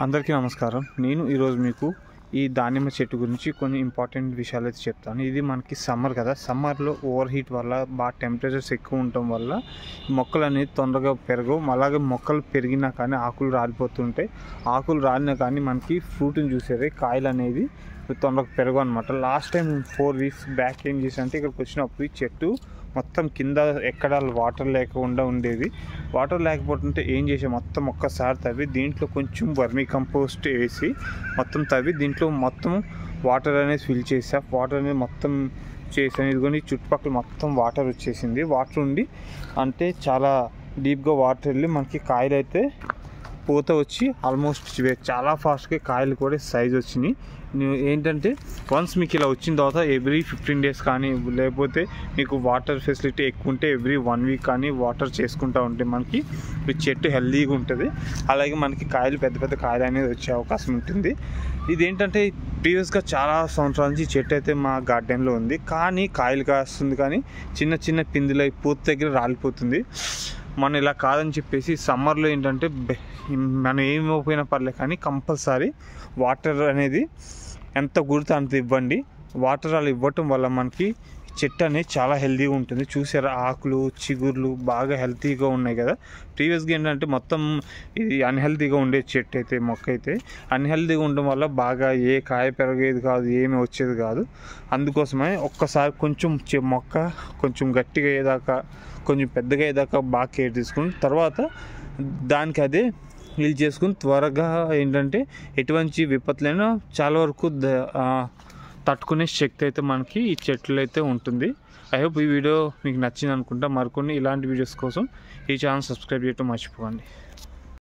అందరికీ నమస్కారం. నేను ఈరోజు మీకు ఈ దానిమ్మ చెట్టు గురించి కొన్ని ఇంపార్టెంట్ విషయాలు అయితే చెప్తాను. ఇది మనకి సమ్మర్ కదా, సమ్మర్లో ఓవర్ హీట్ వల్ల బాగా టెంపరేచర్స్ ఎక్కువ ఉండటం వల్ల మొక్కలు అనేది తొందరగా పెరగవు. అలాగే మొక్కలు పెరిగినా కానీ ఆకులు రాలిపోతుంటాయి. ఆకులు రాలినా కానీ మనకి ఫ్రూట్ని చూసేది కాయలు అనేది తొందరగా పెరగవు అనమాట. లాస్ట్ టైం 4 weeks బ్యాక్ ఏం చేశానంటే ఇక్కడికి వచ్చినప్పుడు ఈ చెట్టు మొత్తం కింద ఎక్కడ వాటర్ లేకుండా ఉండేది. వాటర్ లేకపోతుంటే ఏం చేసాం, మొత్తం ఒక్కసారి తవ్వి దీంట్లో కొంచెం వర్మీ కంపోస్ట్ వేసి మొత్తం తవ్వి దీంట్లో మొత్తం వాటర్ అనేది ఫిల్ చేసా. వాటర్ అనేది మొత్తం చేసాను. ఇదిగోని చుట్టుపక్కల మొత్తం వాటర్ వచ్చేసింది. వాటర్ ఉండి అంటే చాలా డీప్గా వాటర్ వెళ్ళి మనకి కాయలు అయితే పూత వచ్చి ఆల్మోస్ట్ చాలా ఫాస్ట్గా కాయలు కూడా సైజ్ వచ్చినాయి. ఏంటంటే వన్స్ మీకు ఇలా వచ్చిన తర్వాత ఎవ్రీ 15 days కానీ లేకపోతే మీకు వాటర్ ఫెసిలిటీ ఎక్కువ ఉంటే ఎవ్రీ 1 week కానీ వాటర్ చేసుకుంటూ ఉంటే మనకి ఈ చెట్టు హెల్తీగా ఉంటుంది. అలాగే మనకి కాయలు పెద్ద పెద్ద కాయలు అనేది వచ్చే అవకాశం ఉంటుంది. ఇదేంటంటే ప్రీవియస్గా చాలా సంవత్సరాల నుంచి చెట్టు అయితే మా గార్డెన్లో ఉంది, కానీ కాయలు కాస్తుంది కానీ చిన్న చిన్న పిందులు పూత దగ్గర రాలిపోతుంది. మనం ఇలా కాదని చెప్పేసి సమ్మర్లో ఏంటంటే మనం ఏమైపోయినా పర్లేదు కానీ కంపల్సరీ వాటర్ అనేది ఎంత కుడితే అంత ఇవ్వండి. వాటర్ అలా ఇవ్వటం వల్ల మనకి చెట్టు అనేది చాలా హెల్తీగా ఉంటుంది. చూసారా, ఆకులు చిగుర్లు బాగా హెల్తీగా ఉన్నాయి కదా. ప్రీవియస్గా ఏంటంటే మొత్తం ఇది అన్హెల్తీగా ఉండే చెట్టు అయితే మొక్క అయితే అన్హెల్తీగా ఉండడం వల్ల బాగా ఏ కాయ పెరిగేది కాదు, ఏమి వచ్చేది కాదు. అందుకోసమే ఒక్కసారి కొంచెం మొక్క కొంచెం గట్టిగా అయ్యేదాకా కొంచెం పెద్దగా అయ్యేదాకా బాగా కేర్ తీసుకుని తర్వాత దానికి అదే హీల్ చేసుకుని త్వరగా ఏంటంటే ఎటువంటి విపత్తులైనా చాలా వరకు తట్టుకునే శక్తి అయితే మనకి ఈ చెట్లు అయితే ఉంటుంది. ఐ హోప్ ఈ వీడియో మీకు నచ్చింది అనుకుంటా. మరికొన్ని ఇలాంటి వీడియోస్ కోసం ఈ ఛానల్ సబ్స్క్రైబ్ చేయడం మర్చిపోకండి.